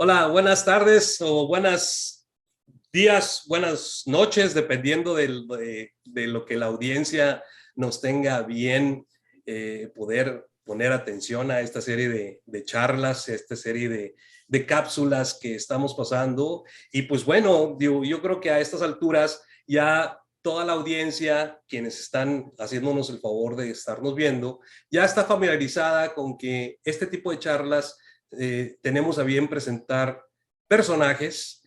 Hola, buenas tardes o buenos días, buenas noches, dependiendo de lo que la audiencia nos tenga bien poder poner atención a esta serie de charlas, a esta serie de cápsulas que estamos pasando. Y pues bueno, yo creo que a estas alturas ya toda la audiencia, quienes están haciéndonos el favor de estarnos viendo, ya está familiarizada con que este tipo de charlas tenemos a bien presentar personajes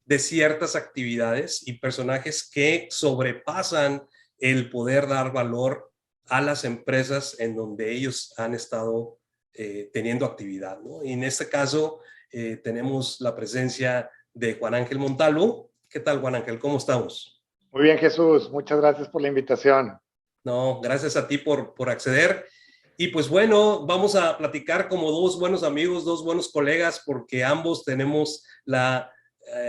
de ciertas actividades y personajes que sobrepasan el poder dar valor a las empresas en donde ellos han estado teniendo actividad, ¿no? Y en este caso tenemos la presencia de Juan Ángel Montalvo. ¿Qué tal, Juan Ángel? ¿Cómo estamos? Muy bien, Jesús. Muchas gracias por la invitación. No, gracias a ti por acceder. Y pues bueno, vamos a platicar como dos buenos amigos, dos buenos colegas, porque ambos tenemos la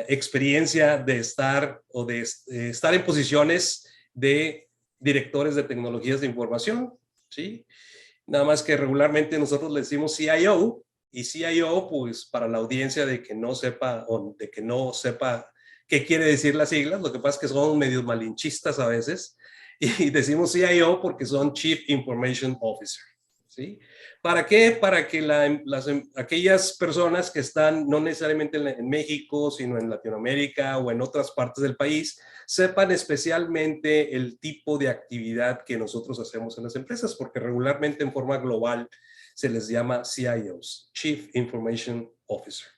experiencia de estar o de estar en posiciones de directores de tecnologías de información, ¿sí? Nada más que regularmente nosotros le decimos CIO, y CIO, pues para la audiencia de que no sepa o de que no sepa qué quiere decir las siglas, lo que pasa es que son medios malinchistas a veces, y decimos CIO porque son Chief Information Officer, ¿sí? ¿Para qué? Para que aquellas personas que están no necesariamente en México, sino en Latinoamérica o en otras partes del país, sepan especialmente el tipo de actividad que nosotros hacemos en las empresas, porque regularmente en forma global se les llama CIOs, Chief Information Officer.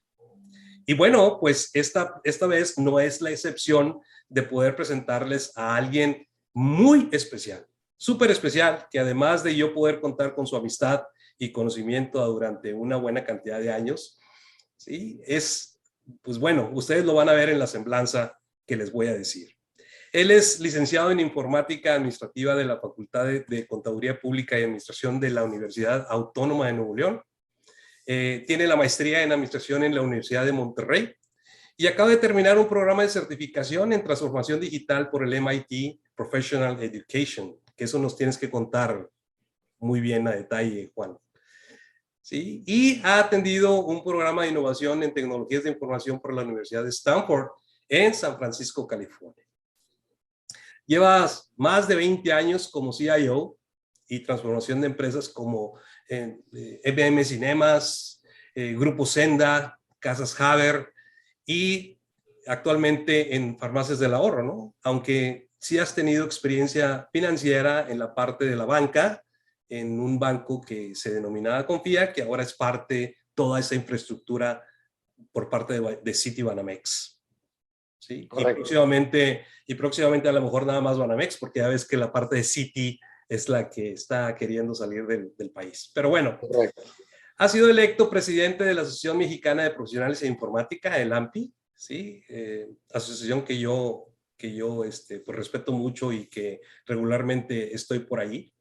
Y bueno, pues esta vez no es la excepción de poder presentarles a alguien muy especial, súper especial, que además de yo poder contar con su amistad y conocimiento durante una buena cantidad de años, ¿sí? Pues bueno, ustedes lo van a ver en la semblanza que les voy a decir. Él es licenciado en Informática Administrativa de la Facultad de Contaduría Pública y Administración de la Universidad Autónoma de Nuevo León. Tiene la maestría en Administración en la Universidad de Monterrey y acaba de terminar un programa de certificación en transformación digital por el MIT Professional Education, que eso nos tienes que contar muy bien a detalle, Juan. ¿Sí? Y ha atendido un programa de innovación en tecnologías de información por la Universidad de Stanford en San Francisco, California. Llevas más de 20 años como CIO y transformación de empresas como EBM Cinemas, Grupo Senda, Casas Haber y actualmente en Farmacias del Ahorro, ¿no? Aunque sí has tenido experiencia financiera en la parte de la banca, en un banco que se denominaba Confía, que ahora es parte toda esa infraestructura por parte de Citibanamex. ¿Sí? Correcto. Y próximamente a lo mejor nada más Banamex, porque ya ves que la parte de Citi es la que está queriendo salir del país. Pero bueno, Correcto. ha sido electo presidente de la Asociación Mexicana de Profesionales de Informática, el AMPI, ¿sí? Asociación que yo pues respeto mucho y que regularmente estoy por ahí.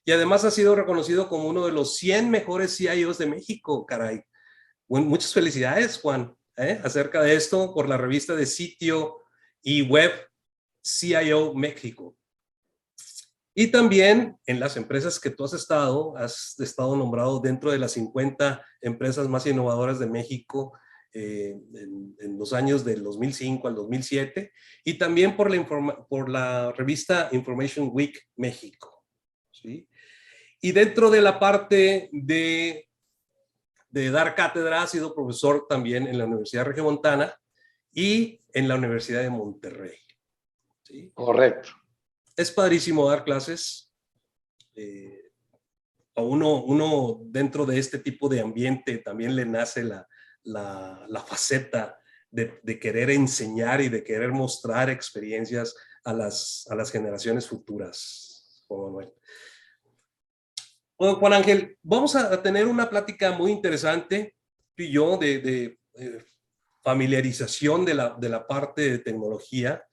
Y además ha sido reconocido como uno de los 100 mejores CIOs de México, caray. Bueno, muchas felicidades, Juan, acerca de esto por la revista de sitio y web CIO México. Y también en las empresas que tú has estado nombrado dentro de las 50 empresas más innovadoras de México en los años del 2005 al 2007, y también por la revista Information Week México, ¿sí? Y dentro de la parte de dar cátedra, ha sido profesor también en la Universidad Regiomontana y en la Universidad de Monterrey, ¿sí? Correcto. Es padrísimo dar clases. A uno dentro de este tipo de ambiente también le nace la faceta de querer enseñar y de querer mostrar experiencias a las generaciones futuras, Juan Manuel. Bueno, Juan Ángel, vamos a tener una plática muy interesante, tú y yo, de familiarización de la parte de tecnología.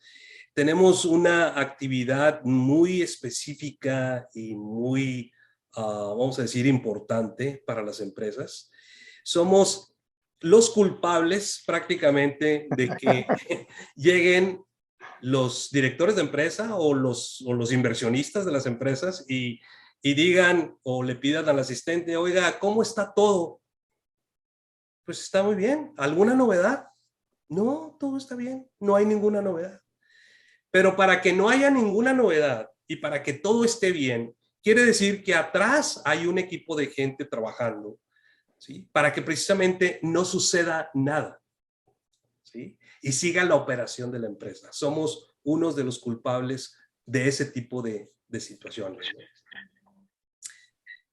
Tenemos una actividad muy específica y muy, vamos a decir, importante para las empresas. Somos los culpables prácticamente de que lleguen los directores de empresa o los inversionistas de las empresas y digan o le pidan al asistente, oiga, ¿cómo está todo? Pues está muy bien. ¿Alguna novedad? No, todo está bien. No hay ninguna novedad. Pero para que no haya ninguna novedad y para que todo esté bien, quiere decir que atrás hay un equipo de gente trabajando, ¿sí? Para que precisamente no suceda nada, ¿sí? Y siga la operación de la empresa. Somos unos de los culpables de ese tipo de situaciones, ¿no?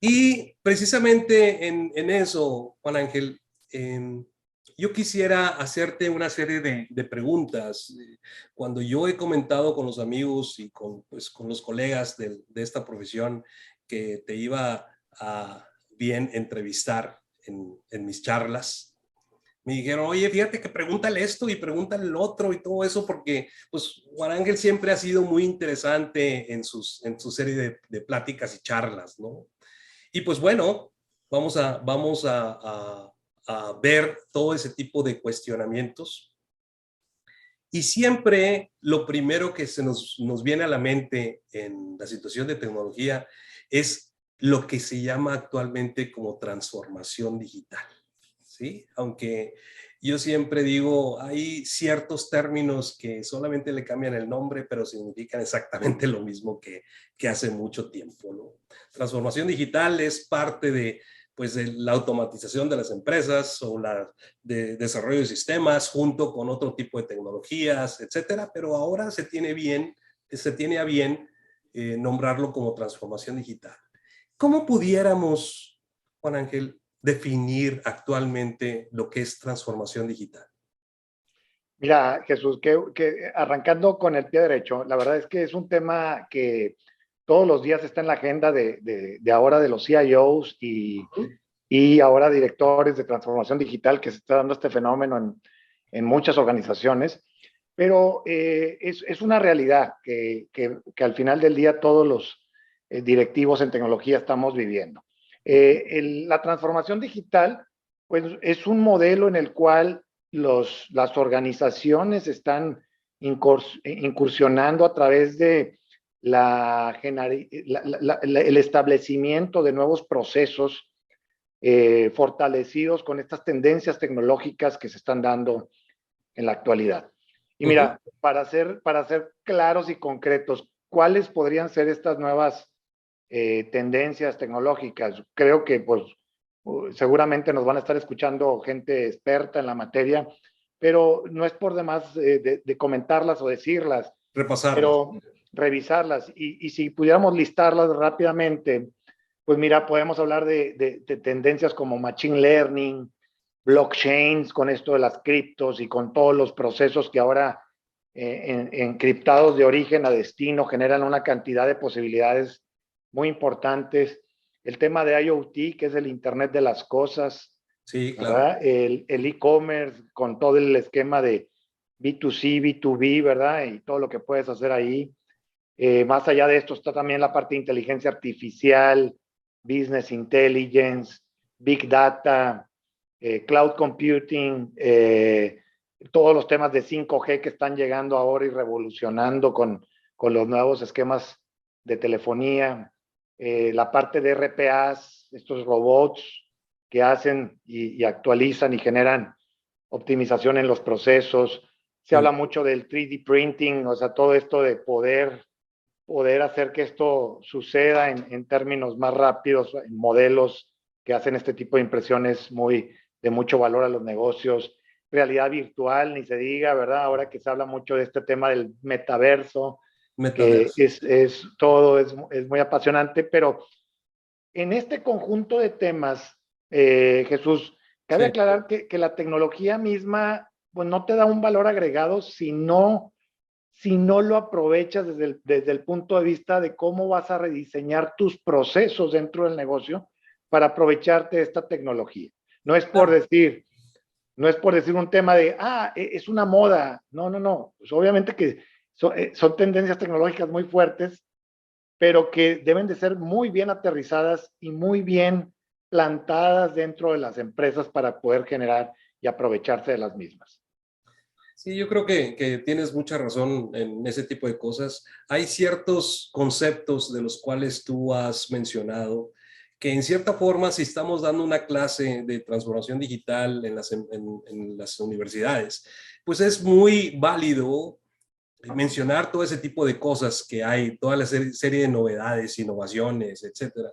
Y precisamente en eso, Juan Ángel, yo quisiera hacerte una serie de preguntas. Cuando yo he comentado con los amigos y con, pues, con los colegas de esta profesión que te iba a bien entrevistar en mis charlas, me dijeron, oye, fíjate que pregúntale esto y pregúntale el otro y todo eso, porque pues Juan Ángel siempre ha sido muy interesante en su serie de pláticas y charlas, ¿no? Y pues bueno, vamos a ver todo ese tipo de cuestionamientos. Y siempre lo primero que nos viene a la mente en la situación de tecnología es lo que se llama actualmente como transformación digital, ¿sí? Aunque yo siempre digo, hay ciertos términos que solamente le cambian el nombre, pero significan exactamente lo mismo que hace mucho tiempo, ¿no? Transformación digital es parte de, pues, de la automatización de las empresas o la de desarrollo de sistemas junto con otro tipo de tecnologías, etcétera, pero ahora se tiene a bien nombrarlo como transformación digital. ¿Cómo pudiéramos, Juan Ángel, definir actualmente lo que es transformación digital? Mira, Jesús, que arrancando con el pie derecho, la verdad es que es un tema que todos los días está en la agenda de ahora de los CIOs y ahora directores de transformación digital, que se está dando este fenómeno en muchas organizaciones, pero es una realidad que al final del día todos los directivos en tecnología estamos viviendo. La transformación digital, pues es un modelo en el cual las organizaciones están incursionando a través de el establecimiento de nuevos procesos fortalecidos con estas tendencias tecnológicas que se están dando en la actualidad. Y mira, para ser claros y concretos, ¿cuáles podrían ser estas nuevas tendencias tecnológicas? Creo que pues seguramente nos van a estar escuchando gente experta en la materia, pero no es por demás de comentarlas o decirlas, Repasarlas. pero revisarlas. Y si pudiéramos listarlas rápidamente, pues mira, podemos hablar de tendencias como machine learning, blockchains, con esto de las criptos y con todos los procesos que ahora encriptados de origen a destino generan una cantidad de posibilidades muy importantes. El tema de IoT, que es el Internet de las cosas, Sí, claro. ¿verdad? El e-commerce con todo el esquema de B2C, B2B, ¿verdad? Y todo lo que puedes hacer ahí. Más allá de esto está también la parte de inteligencia artificial, business intelligence, big data, cloud computing, todos los temas de 5G que están llegando ahora y revolucionando con los nuevos esquemas de telefonía, la parte de RPAs, estos robots que hacen y actualizan y generan optimización en los procesos. Se habla mucho del 3D printing, o sea, todo esto de poder hacer que esto suceda en términos más rápidos, en modelos que hacen este tipo de impresiones de mucho valor a los negocios. Realidad virtual, ni se diga, ¿verdad? Ahora que se habla mucho de este tema del metaverso, que Metaverso. es muy apasionante, pero en este conjunto de temas, Jesús, cabe Sí. aclarar que la tecnología misma, pues no te da un valor agregado si no lo aprovechas desde el punto de vista de cómo vas a rediseñar tus procesos dentro del negocio para aprovecharte de esta tecnología. No es por Claro. decir, no es por decir un tema de, es una moda. No, no, no. Pues obviamente que son tendencias tecnológicas muy fuertes, pero que deben de ser muy bien aterrizadas y muy bien plantadas dentro de las empresas para poder generar y aprovecharse de las mismas. Sí, yo creo que tienes mucha razón en ese tipo de cosas. Hay ciertos conceptos de los cuales tú has mencionado que en cierta forma, si estamos dando una clase de transformación digital en las universidades, pues es muy válido mencionar todo ese tipo de cosas que hay, toda la serie de novedades, innovaciones, etcétera.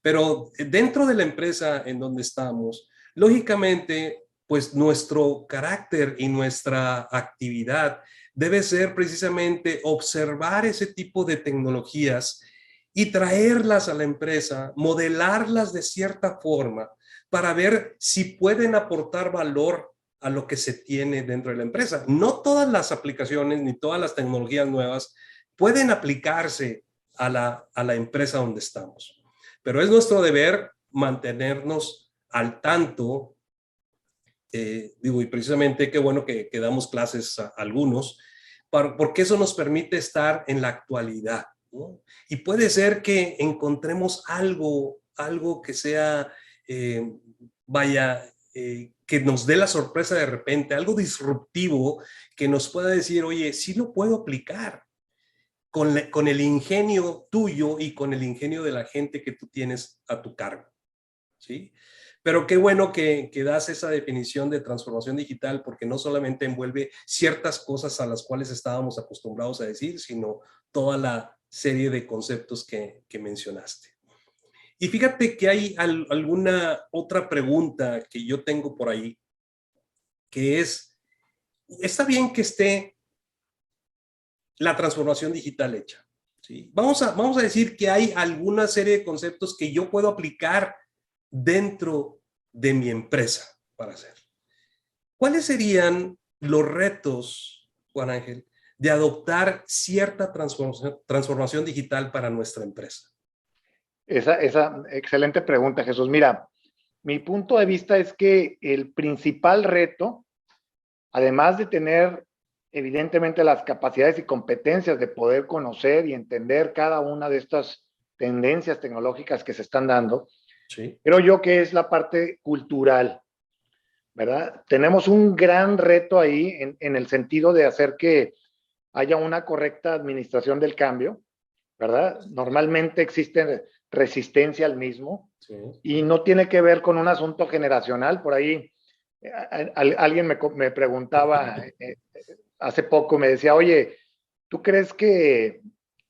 Pero dentro de la empresa en donde estamos, lógicamente, pues nuestro carácter y nuestra actividad debe ser precisamente observar ese tipo de tecnologías y traerlas a la empresa, modelarlas de cierta forma para ver si pueden aportar valor a lo que se tiene dentro de la empresa. No todas las aplicaciones ni todas las tecnologías nuevas pueden aplicarse a la empresa donde estamos, pero es nuestro deber mantenernos al tanto. Digo, y precisamente qué bueno que damos clases a algunos, porque eso nos permite estar en la actualidad, ¿no? Y puede ser que encontremos algo que sea, vaya, que nos dé la sorpresa de repente, algo disruptivo que nos pueda decir, oye, sí lo puedo aplicar con el ingenio tuyo y con el ingenio de la gente que tú tienes a tu cargo, ¿sí? Pero qué bueno que das esa definición de transformación digital, porque no solamente envuelve ciertas cosas a las cuales estábamos acostumbrados a decir, sino toda la serie de conceptos que mencionaste. Y fíjate que hay alguna otra pregunta que yo tengo por ahí, que es, está bien que esté la transformación digital hecha, ¿sí? Vamos a decir que hay alguna serie de conceptos que yo puedo aplicar dentro de mi empresa para hacer. ¿Cuáles serían los retos, Juan Ángel, de adoptar cierta transformación digital para nuestra empresa? Esa excelente pregunta, Jesús. Mira, mi punto de vista es que el principal reto, además de tener evidentemente las capacidades y competencias de poder conocer y entender cada una de estas tendencias tecnológicas que se están dando, Sí. creo yo que es la parte cultural, ¿verdad? Tenemos un gran reto ahí en el sentido de hacer que haya una correcta administración del cambio, ¿verdad? Normalmente existe resistencia al mismo Sí. y no tiene que ver con un asunto generacional. Por ahí alguien me preguntaba hace poco, me decía, oye, ¿tú crees que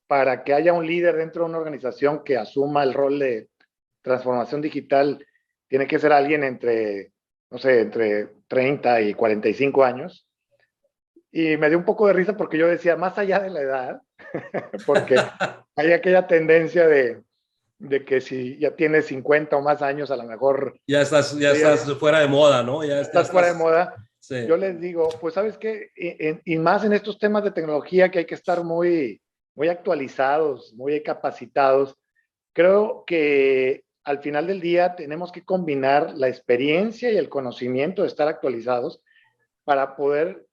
para que haya un líder dentro de una organización que asuma el rol de transformación digital, tiene que ser alguien entre, no sé, entre 30 y 45 años? Y me dio un poco de risa porque yo decía, más allá de la edad, porque hay aquella tendencia de que si ya tienes 50 o más años, a lo mejor Ya estás fuera de moda, ¿no? Ya estás fuera de estás, moda. sí. Yo les digo, pues sabes qué, y más en estos temas de tecnología que hay que estar muy actualizados, muy capacitados. Creo que al final del día tenemos que combinar la experiencia y el conocimiento de estar actualizados para poder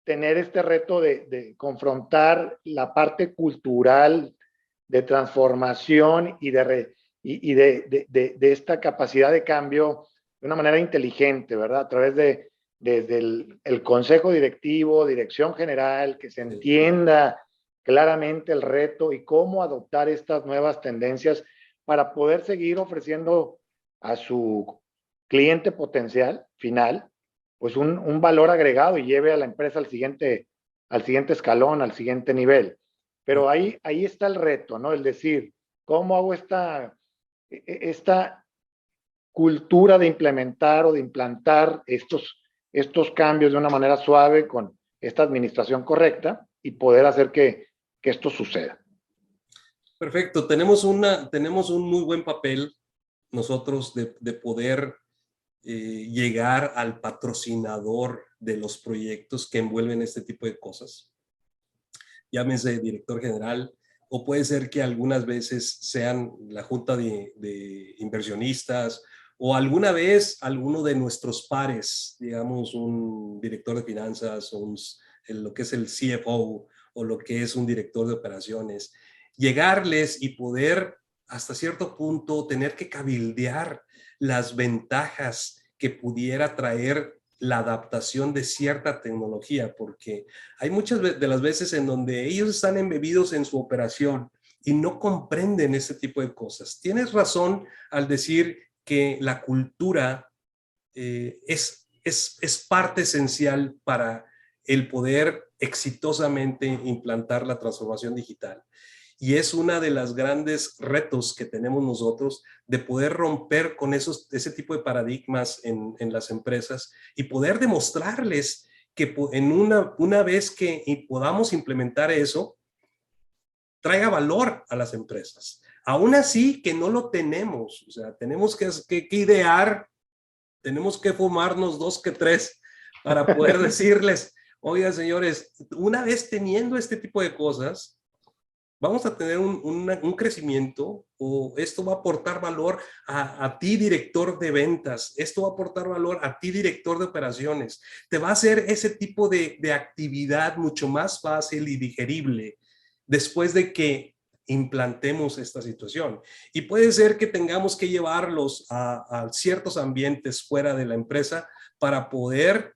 tener este reto de confrontar la parte cultural de transformación y de esta capacidad de cambio de una manera inteligente, ¿verdad? A través desde el consejo directivo, dirección general, que se entienda claramente el reto y cómo adoptar estas nuevas tendencias para poder seguir ofreciendo a su cliente potencial final pues un valor agregado y lleve a la empresa al siguiente escalón, al siguiente nivel. Pero ahí está el reto, ¿no? El decir, ¿cómo hago esta cultura de implementar o de implantar estos cambios de una manera suave con esta administración correcta y poder hacer que esto suceda? Perfecto, tenemos un muy buen papel nosotros de poder llegar al patrocinador de los proyectos que envuelven este tipo de cosas. Llámese director general, o puede ser que algunas veces sean la junta de inversionistas, o alguna vez alguno de nuestros pares, digamos un director de finanzas, o lo que es el CFO, o lo que es un director de operaciones, llegarles y poder hasta cierto punto tener que cabildear las ventajas que pudiera traer la adaptación de cierta tecnología, porque hay muchas de las veces en donde ellos están embebidos en su operación y no comprenden ese tipo de cosas. Tienes razón al decir que la cultura es parte esencial para el poder exitosamente implantar la transformación digital. Y es una de las grandes retos que tenemos nosotros de poder romper con ese tipo de paradigmas en las empresas y poder demostrarles que en una vez que podamos implementar eso, traiga valor a las empresas. Aún así que no lo tenemos, o sea, tenemos que idear, tenemos que fumarnos 2 que 3 para poder decirles, oigan señores, una vez teniendo este tipo de cosas, vamos a tener un crecimiento, o esto va a aportar valor a ti, director de ventas, esto va a aportar valor a ti, director de operaciones, te va a hacer ese tipo de actividad mucho más fácil y digerible después de que implantemos esta situación. Y puede ser que tengamos que llevarlos a ciertos ambientes fuera de la empresa para poder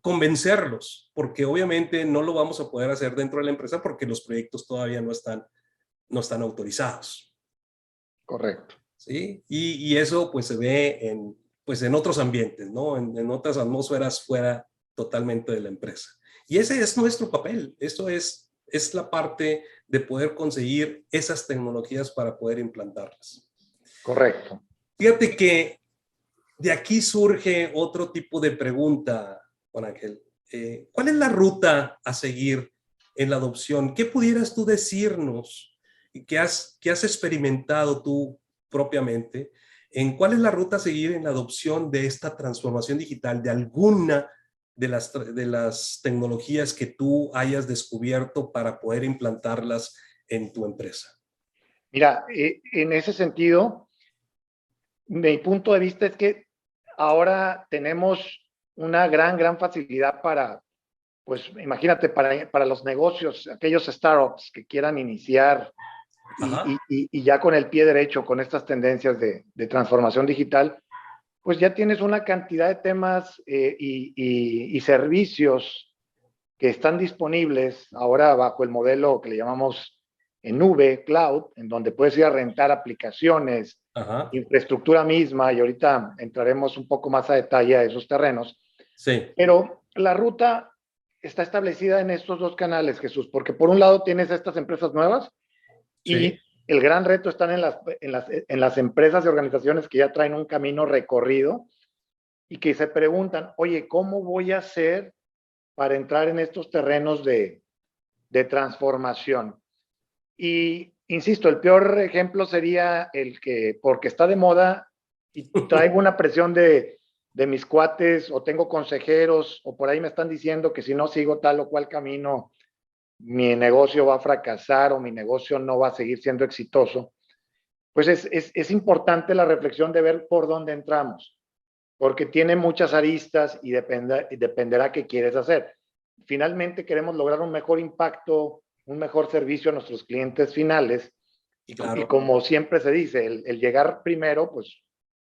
convencerlos, porque obviamente no lo vamos a poder hacer dentro de la empresa porque los proyectos todavía no están autorizados. Correcto. ¿Sí? Y eso pues se ve en otros ambientes, ¿no? En otras atmósferas fuera totalmente de la empresa. Y ese es nuestro papel. Esto es la parte de poder conseguir esas tecnologías para poder implantarlas. Correcto. Fíjate que de aquí surge otro tipo de pregunta, Juan Ángel. ¿Cuál es la ruta a seguir en la adopción? ¿Qué pudieras tú decirnos que has experimentado tú propiamente? ¿Cuál es la ruta a seguir en la adopción de esta transformación digital, de alguna de las tecnologías que tú hayas descubierto para poder implantarlas en tu empresa? Mira, en ese sentido, mi punto de vista es que ahora tenemos una gran facilidad para, pues imagínate, para los negocios, aquellos startups que quieran iniciar y ya con el pie derecho, con estas tendencias de transformación digital, pues ya tienes una cantidad de temas y servicios que están disponibles ahora bajo el modelo que le llamamos en nube, cloud, en donde puedes ir a rentar aplicaciones, Ajá. infraestructura misma, y ahorita entraremos un poco más a detalle a esos terrenos. Sí. Pero la ruta está establecida en estos dos canales, Jesús, porque por un lado tienes estas empresas nuevas y Sí. el gran reto está en las empresas y organizaciones que ya traen un camino recorrido y que se preguntan, oye, ¿cómo voy a hacer para entrar en estos terrenos de transformación? Y insisto, el peor ejemplo sería el que, porque está de moda y traigo una presión de mis cuates o tengo consejeros o por ahí me están diciendo que si no sigo tal o cual camino, mi negocio va a fracasar o mi negocio no va a seguir siendo exitoso, pues es importante la reflexión de ver por dónde entramos, porque tiene muchas aristas y dependerá qué quieres hacer. Finalmente queremos lograr un mejor impacto, un mejor servicio a nuestros clientes finales. Claro. Y como siempre se dice, el llegar primero, pues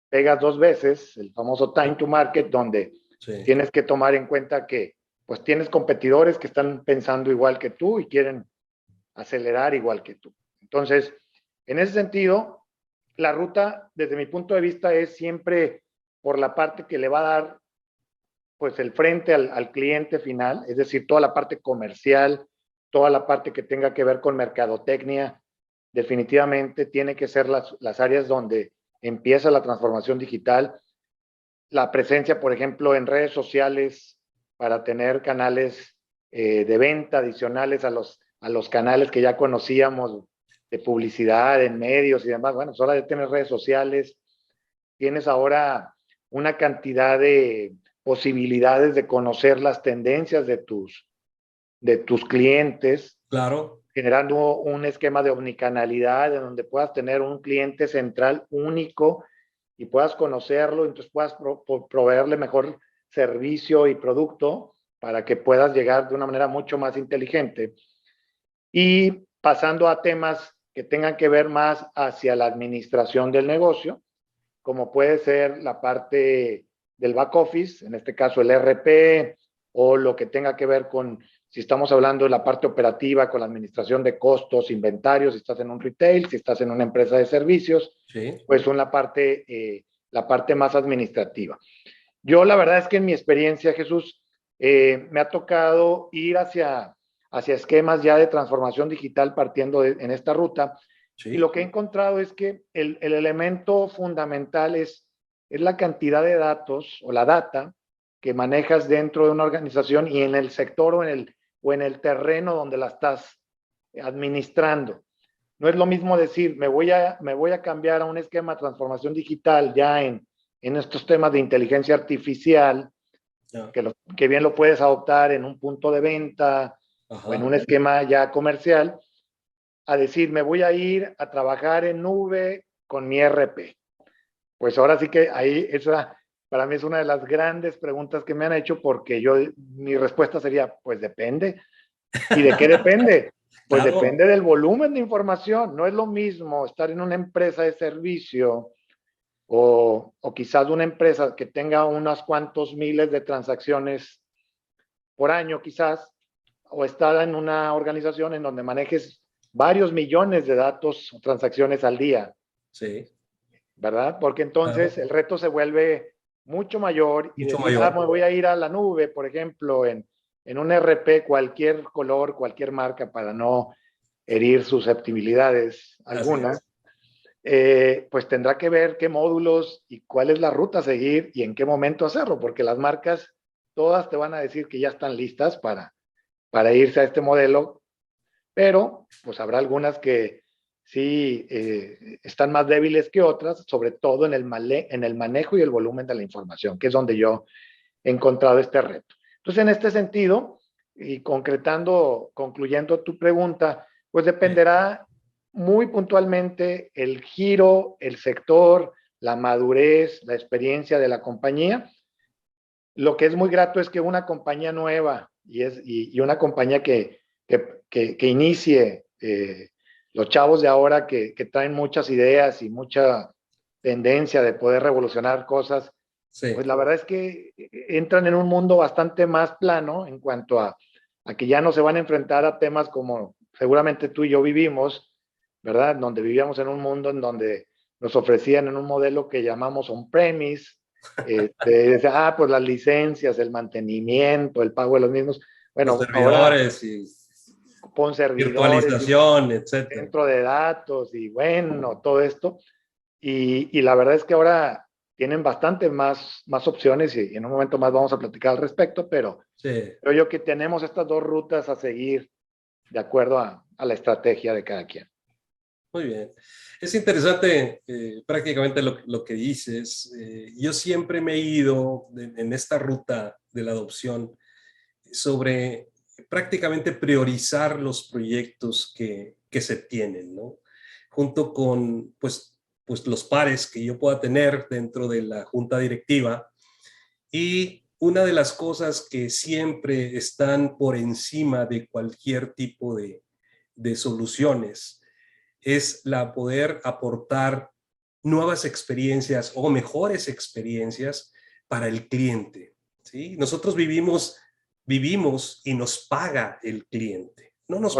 pegas 2 veces, el famoso time to market, donde Sí. tienes que tomar en cuenta que pues tienes competidores que están pensando igual que tú y quieren acelerar igual que tú. Entonces, en ese sentido, la ruta, desde mi punto de vista, es siempre por la parte que le va a dar pues el frente al cliente final, es decir, toda la parte comercial, toda la parte que tenga que ver con mercadotecnia, definitivamente tiene que ser las áreas donde empieza la transformación digital. La presencia, por ejemplo, en redes sociales para tener canales de venta adicionales a los canales que ya conocíamos de publicidad en medios y demás. Bueno, es hora de tener redes sociales. Tienes ahora una cantidad de posibilidades de conocer las tendencias de tus clientes, Claro. generando un esquema de omnicanalidad en donde puedas tener un cliente central único y puedas conocerlo, entonces puedas proveerle mejor servicio y producto para que puedas llegar de una manera mucho más inteligente. Y pasando a temas que tengan que ver más hacia la administración del negocio, como puede ser la parte del back office, en este caso el RP, o lo que tenga que ver con si estamos hablando de la parte operativa con la administración de costos, inventarios, si estás en un retail, si estás en una empresa de servicios, Sí. pues son la parte más administrativa. Yo la verdad es que en mi experiencia, Jesús, me ha tocado ir hacia esquemas ya de transformación digital partiendo en esta ruta. Sí. Y lo que he encontrado es que el elemento fundamental es la cantidad de datos o la data que manejas dentro de una organización y en el sector o en el terreno donde la estás administrando. No es lo mismo decir, me voy a cambiar a un esquema de transformación digital ya en estos temas de inteligencia artificial, que bien lo puedes adoptar en un punto de venta o en un esquema ya comercial, a decir, me voy a ir a trabajar en nube con mi ERP. Pues ahora sí que ahí, esa para mí es una de las grandes preguntas que me han hecho, porque mi respuesta sería, pues depende. ¿Y de qué depende? Pues Claro. depende del volumen de información. No es lo mismo estar en una empresa de servicio o quizás una empresa que tenga unos cuantos miles de transacciones por año quizás, o estar en una organización en donde manejes varios millones de datos o transacciones al día. Sí. ¿Verdad? Porque entonces el reto se vuelve mucho mayor y decir, me voy a ir a la nube, por ejemplo, en un ERP, cualquier color, cualquier marca, para no herir susceptibilidades algunas, pues tendrá que ver qué módulos y cuál es la ruta a seguir y en qué momento hacerlo, porque las marcas todas te van a decir que ya están listas para irse a este modelo, pero pues habrá algunas que sí están más débiles que otras, sobre todo en el manejo y el volumen de la información, que es donde yo he encontrado este reto. Entonces, en este sentido, y concluyendo tu pregunta, pues dependerá muy puntualmente el giro, el sector, la madurez, la experiencia de la compañía. Lo que es muy grato es que una compañía nueva y una compañía que inicie, los chavos de ahora que traen muchas ideas y mucha tendencia de poder revolucionar cosas, pues la verdad es que entran en un mundo bastante más plano en cuanto a que ya no se van a enfrentar a temas como seguramente tú y yo vivimos, ¿verdad? Donde vivíamos en un mundo en donde nos ofrecían en un modelo que llamamos on-premise, pues las licencias, el mantenimiento, el pago de los mismos. Bueno, los servidores ahora pon servidores, virtualización, etcétera. Centro de datos y bueno, todo esto. Y la verdad es que ahora tienen bastante más opciones y en un momento más vamos a platicar al respecto, pero creo yo que tenemos estas dos rutas a seguir de acuerdo a la estrategia de cada quien. Muy bien. Es interesante prácticamente lo que dices. Yo siempre me he ido en esta ruta de la adopción sobre prácticamente priorizar los proyectos que se tienen, ¿no? Junto con pues los pares que yo pueda tener dentro de la junta directiva. Y una de las cosas que siempre están por encima de cualquier tipo de soluciones es la poder aportar nuevas experiencias o mejores experiencias para el cliente, ¿sí? Nosotros vivimos y nos paga el cliente. No nos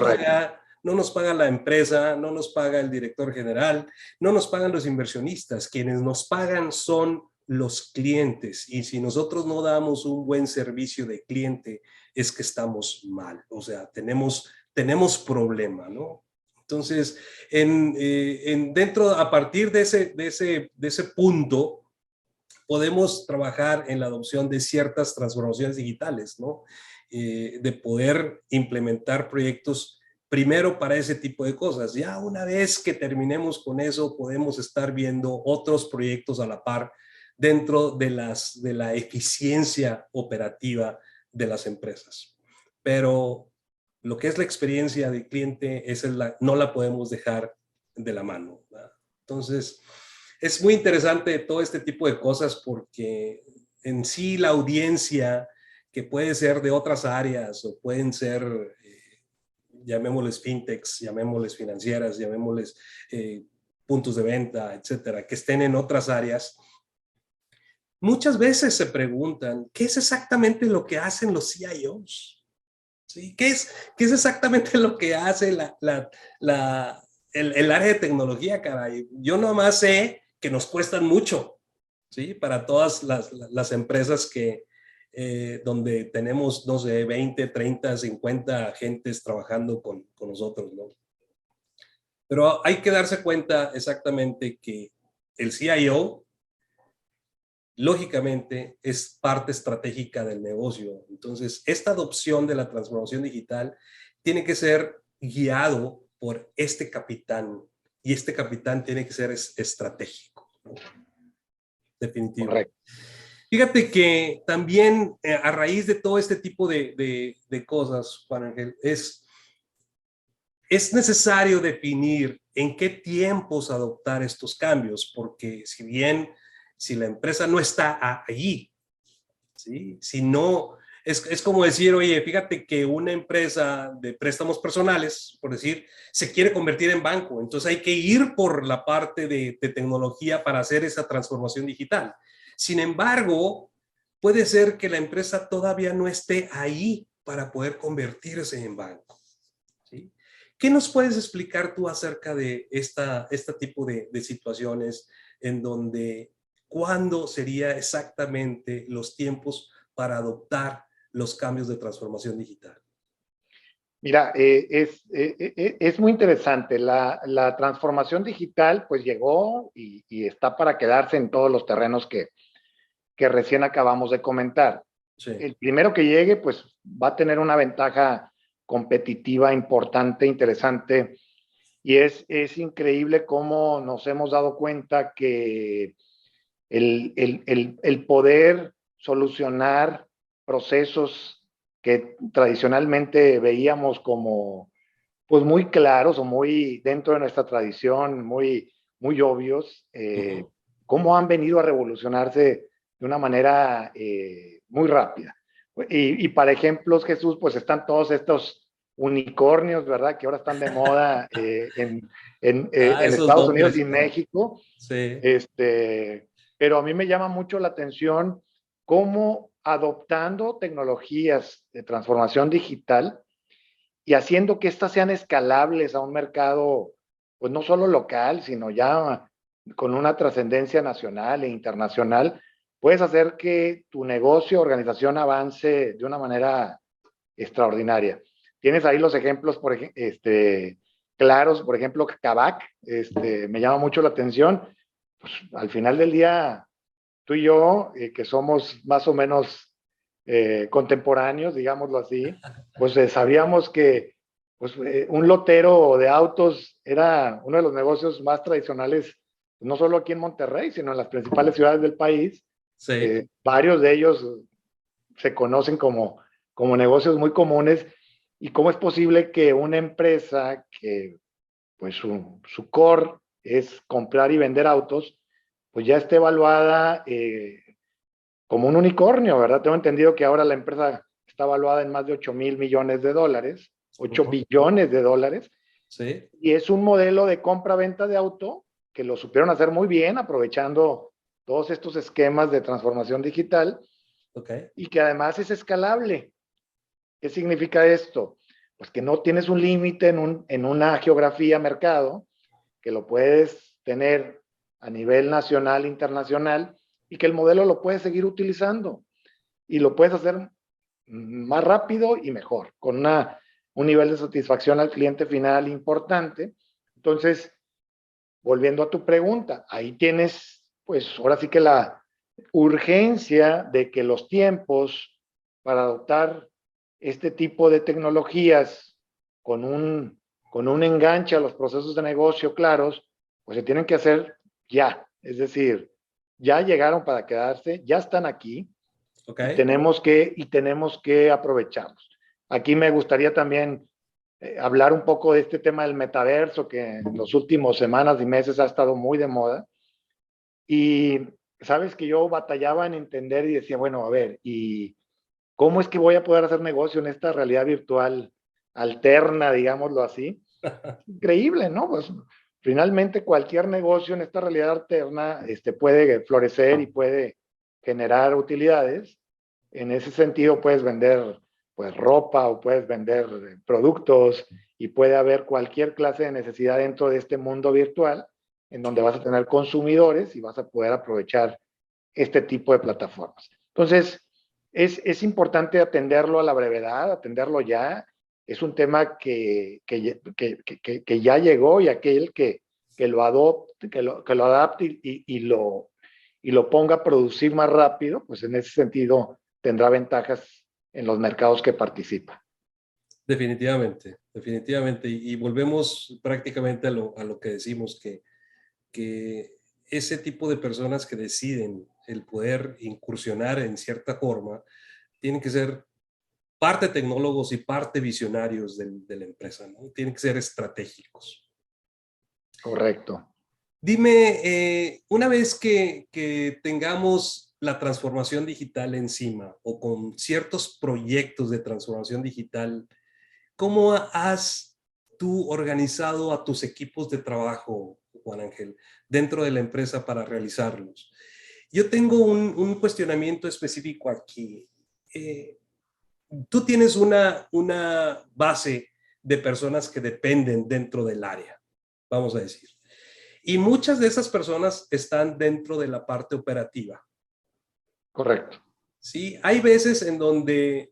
paga la empresa, no nos paga el director general, no nos pagan los inversionistas. Quienes nos pagan son los clientes, y si nosotros no damos un buen servicio de cliente, es que estamos mal, o sea, tenemos problema, ¿no? Entonces, a partir de ese punto, podemos trabajar en la adopción de ciertas transformaciones digitales, ¿no? De poder implementar proyectos primero para ese tipo de cosas. Ya una vez que terminemos con eso, podemos estar viendo otros proyectos a la par dentro de la eficiencia operativa de las empresas. Pero lo que es la experiencia del cliente, no la podemos dejar de la mano, ¿verdad? Entonces, es muy interesante todo este tipo de cosas, porque en sí la audiencia, que puede ser de otras áreas o pueden ser, llamémosles fintechs, llamémosles financieras, llamémosles puntos de venta, etcétera, que estén en otras áreas, muchas veces se preguntan, ¿qué es exactamente lo que hacen los CIOs? ¿Sí? ¿Qué es exactamente lo que hace el área de tecnología, caray? Yo nomás sé que nos cuestan mucho, ¿sí? Para todas las empresas donde tenemos, no sé, 20, 30, 50 agentes trabajando con nosotros, ¿no? Pero hay que darse cuenta exactamente que el CIO, lógicamente, es parte estratégica del negocio. Entonces, esta adopción de la transformación digital tiene que ser guiado por este capitán, y este capitán tiene que ser estratégico, ¿no? Definitivo. Correcto. Fíjate que también a raíz de todo este tipo de cosas, Juan Ángel, es necesario definir en qué tiempos adoptar estos cambios, porque si la empresa no está allí, ¿sí? Si no, es como decir, oye, fíjate que una empresa de préstamos personales, por decir, se quiere convertir en banco, entonces hay que ir por la parte de tecnología para hacer esa transformación digital. Sin embargo, puede ser que la empresa todavía no esté ahí para poder convertirse en banco, ¿sí? ¿Qué nos puedes explicar tú acerca de este tipo de situaciones en donde cuándo sería exactamente los tiempos para adoptar los cambios de transformación digital? Mira, es muy interesante. La transformación digital pues llegó y está para quedarse en todos los terrenos que recién acabamos de comentar. Sí. El primero que llegue pues va a tener una ventaja competitiva importante, interesante, y es increíble cómo nos hemos dado cuenta que el poder solucionar procesos que tradicionalmente veíamos como pues muy claros o muy dentro de nuestra tradición, muy obvios, cómo han venido a revolucionarse de una manera muy rápida. Y para ejemplos, Jesús, pues están todos estos unicornios, ¿verdad? Que ahora están de moda en Esos Estados Unidos nombres. y México. Sí. Pero a mí me llama mucho la atención cómo adoptando tecnologías de transformación digital y haciendo que éstas sean escalables a un mercado, pues no solo local, sino ya con una trascendencia nacional e internacional, puedes hacer que tu negocio, organización avance de una manera extraordinaria. Tienes ahí los ejemplos, claros, por ejemplo, Kavak, me llama mucho la atención. Pues, al final del día, tú y yo, que somos más o menos contemporáneos, digámoslo así, pues sabíamos que pues, un lotero de autos era uno de los negocios más tradicionales, no solo aquí en Monterrey, sino en las principales ciudades del país. Sí. Varios de ellos se conocen como negocios muy comunes. ¿Y cómo es posible que una empresa que pues su core es comprar y vender autos, pues ya esté evaluada como un unicornio, ¿verdad? Tengo entendido que ahora la empresa está evaluada en más de 8,000 millones de dólares, 8 billones de dólares, Sí. y es un modelo de compra-venta de auto que lo supieron hacer muy bien, aprovechando todos estos esquemas de transformación digital, Ok. y que además es escalable. ¿Qué significa esto? Pues que no tienes un límite en una geografía mercado, que lo puedes tener a nivel nacional, internacional, y que el modelo lo puedes seguir utilizando y lo puedes hacer más rápido y mejor, con un nivel de satisfacción al cliente final importante. Entonces, volviendo a tu pregunta, ahí tienes, pues ahora sí que la urgencia de que los tiempos para adoptar este tipo de tecnologías con un enganche a los procesos de negocio claros, pues se tienen que hacer ya. Es decir, ya llegaron para quedarse, ya están aquí Ok. y tenemos que aprovecharlos. Aquí me gustaría también hablar un poco de este tema del metaverso que en los últimos semanas y meses ha estado muy de moda. Y sabes que yo batallaba en entender y decía, bueno, a ver, ¿y cómo es que voy a poder hacer negocio en esta realidad virtual alterna, digámoslo así? Increíble, ¿no? Pues finalmente cualquier negocio en esta realidad alterna puede florecer y puede generar utilidades. En ese sentido puedes vender pues ropa o puedes vender productos y puede haber cualquier clase de necesidad dentro de este mundo virtual en donde vas a tener consumidores y vas a poder aprovechar este tipo de plataformas. Entonces, es importante atenderlo a la brevedad, atenderlo ya. Es un tema que ya llegó y aquel que lo adopte, que lo adapte y lo ponga a producir más rápido, pues en ese sentido tendrá ventajas en los mercados que participa. Definitivamente, definitivamente. Y volvemos prácticamente a lo que decimos, que ese tipo de personas que deciden el poder incursionar en cierta forma, tienen que ser parte tecnólogos y parte visionarios de la empresa, ¿no? Tienen que ser estratégicos. Correcto. Dime, una vez que tengamos la transformación digital encima o con ciertos proyectos de transformación digital, ¿cómo has tú organizado a tus equipos de trabajo, Juan Ángel, dentro de la empresa para realizarlos? Yo tengo un cuestionamiento específico aquí. Tú tienes una base de personas que dependen dentro del área, vamos a decir. Y muchas de esas personas están dentro de la parte operativa. Correcto. Sí, hay veces en donde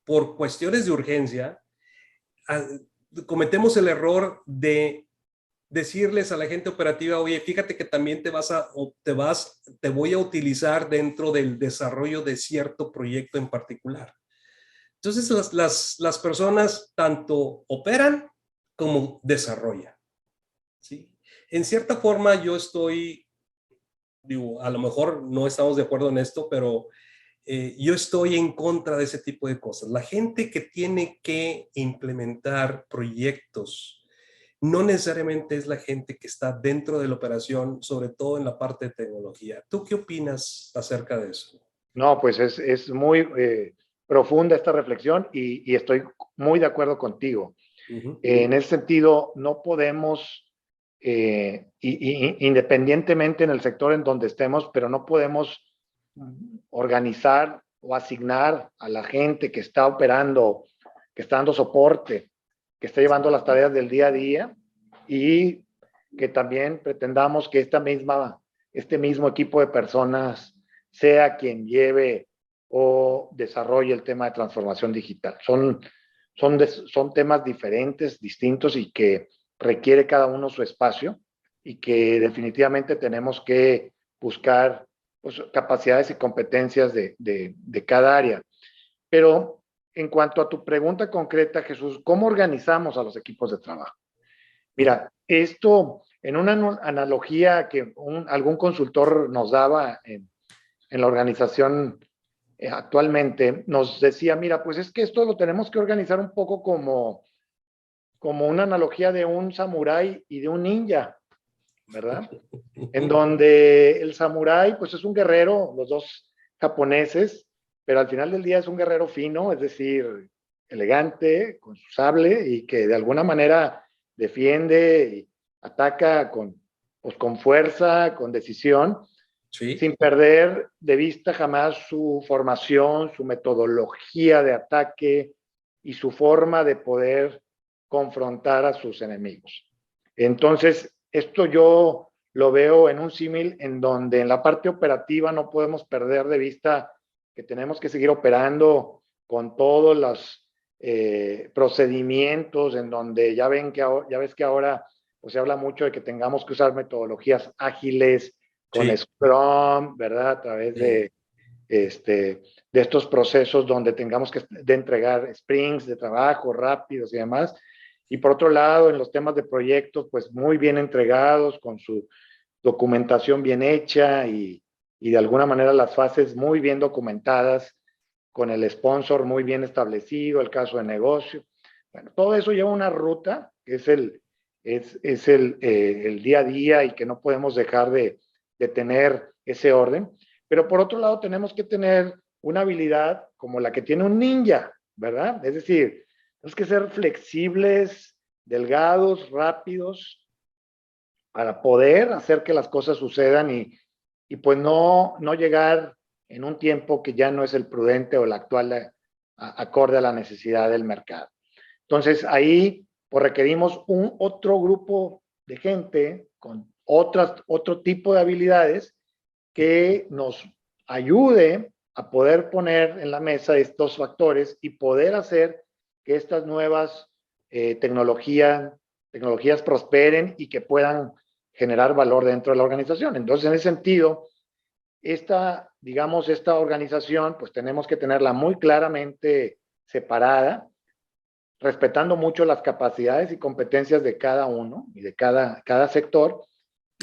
por cuestiones de urgencia cometemos el error de decirles a la gente operativa, oye, fíjate que también te voy a utilizar dentro del desarrollo de cierto proyecto en particular. Entonces las personas tanto operan como desarrollan, ¿sí? En cierta forma yo estoy, digo, a lo mejor no estamos de acuerdo en esto, pero yo estoy en contra de ese tipo de cosas. La gente que tiene que implementar proyectos no necesariamente es la gente que está dentro de la operación, sobre todo en la parte de tecnología. ¿Tú qué opinas acerca de eso? No, pues es muy profunda esta reflexión y estoy muy de acuerdo contigo. En ese sentido, no podemos, independientemente en el sector en donde estemos, pero no podemos organizar o asignar a la gente que está operando, que está dando soporte, que está llevando las tareas del día a día y que también pretendamos que este mismo equipo de personas sea quien lleve o desarrolle el tema de transformación digital. Son temas diferentes, distintos y que requiere cada uno su espacio y que definitivamente tenemos que buscar pues, capacidades y competencias de cada área. Pero en cuanto a tu pregunta concreta, Jesús, ¿cómo organizamos a los equipos de trabajo? Mira, esto en una analogía que algún consultor nos daba en la organización actualmente, nos decía, mira, pues es que esto lo tenemos que organizar un poco como una analogía de un samurái y de un ninja, ¿verdad? En donde el samurái, pues es un guerrero, los dos japoneses, pero al final del día es un guerrero fino, es decir, elegante, con su sable y que de alguna manera defiende y ataca pues con fuerza, con decisión, Sí. sin perder de vista jamás su formación, su metodología de ataque y su forma de poder confrontar a sus enemigos. Entonces, esto yo lo veo en un símil en donde en la parte operativa no podemos perder de vista que tenemos que seguir operando con todos los procedimientos en donde ya ves que ahora pues, se habla mucho de que tengamos que usar metodologías ágiles con Sí. Scrum, ¿verdad? A través de estos procesos donde tengamos que entregar sprints de trabajo rápidos y demás. Y por otro lado, en los temas de proyectos, pues muy bien entregados, con su documentación bien hecha y de alguna manera las fases muy bien documentadas, con el sponsor muy bien establecido, el caso de negocio. Bueno, todo eso lleva una ruta que es el día a día y que no podemos dejar de tener ese orden. Pero por otro lado, tenemos que tener una habilidad como la que tiene un ninja, ¿verdad? Es decir, tenemos que ser flexibles, delgados, rápidos, para poder hacer que las cosas sucedan y pues no llegar en un tiempo que ya no es el prudente o el actual acorde a la necesidad del mercado. Entonces, ahí pues, requerimos otro grupo de gente con otro tipo de habilidades que nos ayude a poder poner en la mesa estos factores y poder hacer que estas nuevas tecnologías prosperen y que puedan generar valor dentro de la organización. Entonces, en ese sentido, digamos, esta organización, pues tenemos que tenerla muy claramente separada, respetando mucho las capacidades y competencias de cada uno y de cada sector,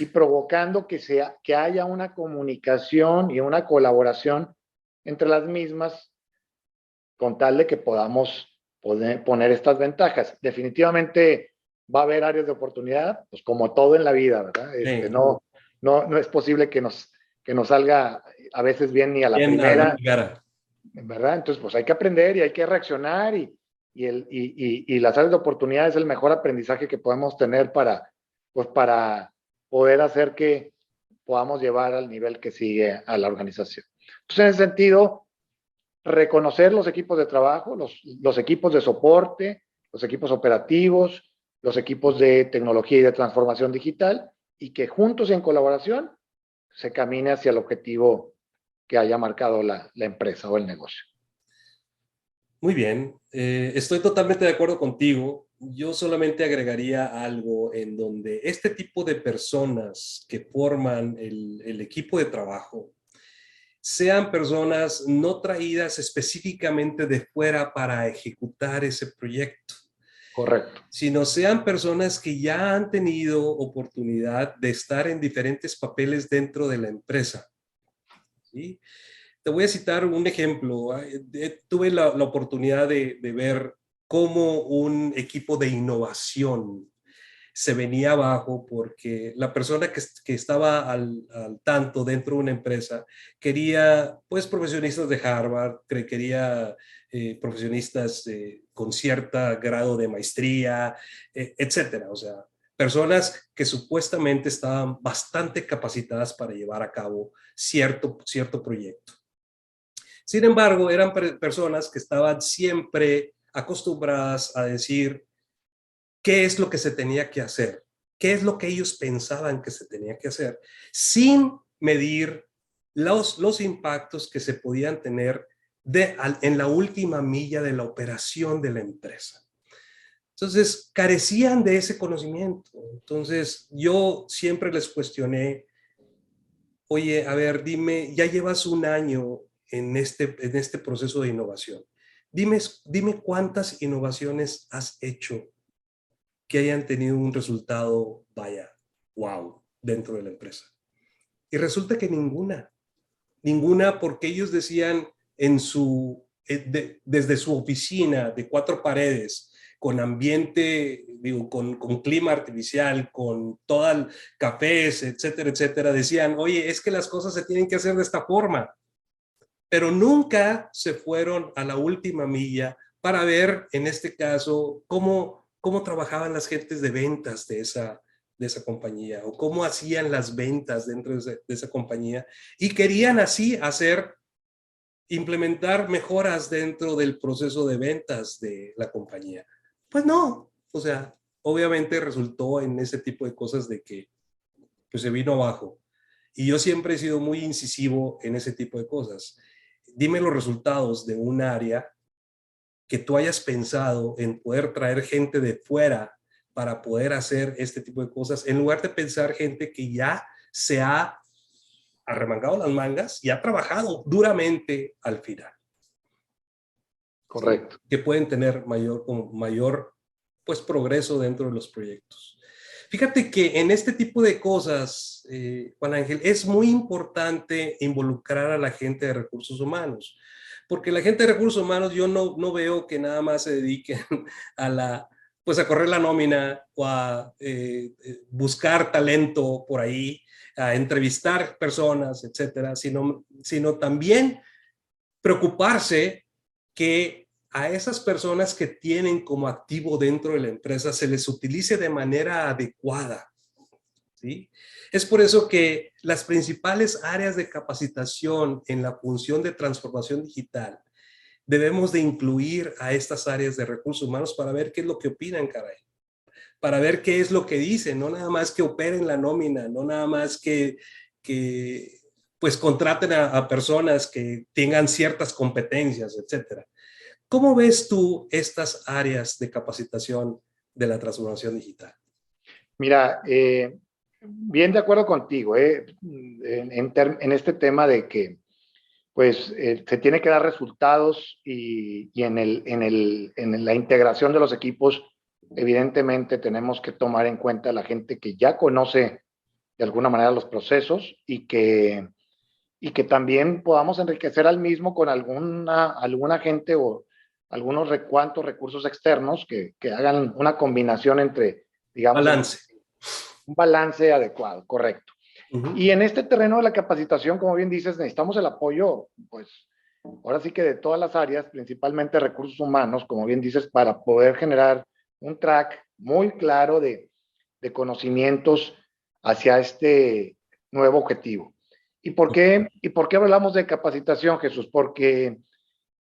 y provocando que haya una comunicación y una colaboración entre las mismas con tal de que podamos poner estas ventajas. Definitivamente va a haber áreas de oportunidad, pues como todo en la vida, ¿verdad? Sí. No es posible que nos salga a veces bien ni a la Bien, primera, cara. ¿verdad? Entonces, pues hay que aprender y hay que reaccionar y las áreas de oportunidad es el mejor aprendizaje que podemos tener para poder hacer que podamos llevar al nivel que sigue a la organización. Entonces, en ese sentido, reconocer los equipos de trabajo, los equipos de soporte, los equipos operativos, los equipos de tecnología y de transformación digital, y que juntos y en colaboración se camine hacia el objetivo que haya marcado la empresa o el negocio. Muy bien, estoy totalmente de acuerdo contigo. Yo solamente agregaría algo en donde este tipo de personas que forman el equipo de trabajo sean personas no traídas específicamente de fuera para ejecutar ese proyecto. Correcto. Sino sean personas que ya han tenido oportunidad de estar en diferentes papeles dentro de la empresa. ¿Sí? Te voy a citar un ejemplo. Tuve la oportunidad de ver cómo un equipo de innovación se venía abajo porque la persona que estaba al tanto dentro de una empresa quería, pues, profesionistas de Harvard, quería profesionistas con cierto grado de maestría, etcétera. O sea, personas que supuestamente estaban bastante capacitadas para llevar a cabo cierto proyecto. Sin embargo, eran personas que estaban siempre acostumbradas a decir qué es lo que se tenía que hacer, qué es lo que ellos pensaban que se tenía que hacer, sin medir los impactos que se podían tener en la última milla de la operación de la empresa. Entonces, carecían de ese conocimiento. Entonces, yo siempre les cuestioné, oye, a ver, dime, ya llevas un año en este proceso de innovación. Dime cuántas innovaciones has hecho que hayan tenido un resultado, vaya, wow, dentro de la empresa. Y resulta que ninguna porque ellos decían desde su oficina de 4 paredes, con ambiente, digo, con clima artificial, con todo el cafés, etcétera, etcétera, decían, oye, es que las cosas se tienen que hacer de esta forma. Pero nunca se fueron a la última milla para ver, en este caso, cómo trabajaban las gentes de ventas de esa compañía o cómo hacían las ventas dentro de esa compañía y querían así implementar mejoras dentro del proceso de ventas de la compañía. Pues no, o sea, obviamente resultó en ese tipo de cosas de que pues se vino abajo. Y yo siempre he sido muy incisivo en ese tipo de cosas. Dime los resultados de un área que tú hayas pensado en poder traer gente de fuera para poder hacer este tipo de cosas, en lugar de pensar gente que ya se ha arremangado las mangas y ha trabajado duramente al final. Correcto. ¿Sí? Que pueden tener mayor pues, progreso dentro de los proyectos. Fíjate que en este tipo de cosas, Juan Ángel, es muy importante involucrar a la gente de recursos humanos, porque la gente de recursos humanos yo no veo que nada más se dediquen pues a correr la nómina o a buscar talento por ahí, a entrevistar personas, etcétera, sino también preocuparse que a esas personas que tienen como activo dentro de la empresa se les utilice de manera adecuada. ¿Sí? Es por eso que las principales áreas de capacitación en la función de transformación digital debemos de incluir a estas áreas de recursos humanos para ver qué es lo que opinan, caray, para ver qué es lo que dicen, no nada más que operen la nómina, no nada más que pues contraten a personas que tengan ciertas competencias, etcétera. ¿Cómo ves tú estas áreas de capacitación de la transformación digital? Mira, bien de acuerdo contigo, en este tema de que pues se tiene que dar resultados y en la integración de los equipos, evidentemente tenemos que tomar en cuenta a la gente que ya conoce de alguna manera los procesos y que también podamos enriquecer al mismo con alguna gente o algunos cuantos recursos externos que hagan una combinación entre, digamos, Balance. un balance adecuado, correcto. Uh-huh. Y en este terreno de la capacitación, como bien dices, necesitamos el apoyo, pues, ahora sí que de todas las áreas, principalmente recursos humanos, como bien dices, para poder generar un track muy claro de conocimientos hacia este nuevo objetivo. ¿Y por qué hablamos de capacitación, Jesús? Porque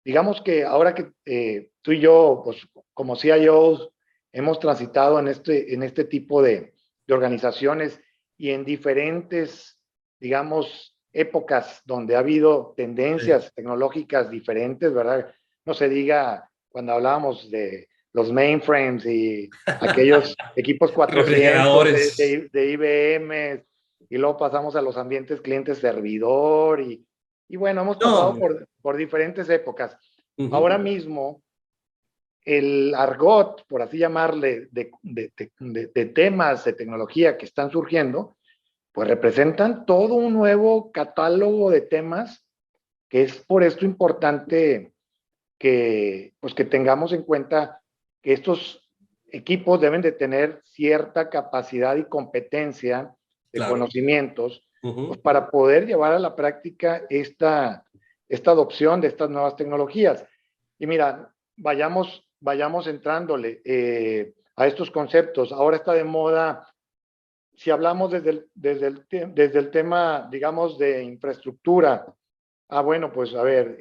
digamos que ahora que tú y yo, pues como CIOs, hemos transitado en este tipo de organizaciones y en diferentes, digamos, épocas donde ha habido tendencias Sí. tecnológicas diferentes, ¿verdad? No se diga cuando hablábamos de los mainframes y aquellos equipos 400 Refrigeradores. de IBM, y luego pasamos a los ambientes cliente servidor y bueno, hemos pasado No. por diferentes épocas. Uh-huh. Ahora mismo, el argot, por así llamarle, de temas de tecnología que están surgiendo, pues representan todo un nuevo catálogo de temas que es por esto importante pues que tengamos en cuenta que estos equipos deben de tener cierta capacidad y competencia de Claro. conocimientos, pues Uh-huh. para poder llevar a la práctica esta adopción de estas nuevas tecnologías. Y mira, vayamos entrándole a estos conceptos. Ahora está de moda, si hablamos desde el tema, digamos, de infraestructura. Bueno, pues a ver,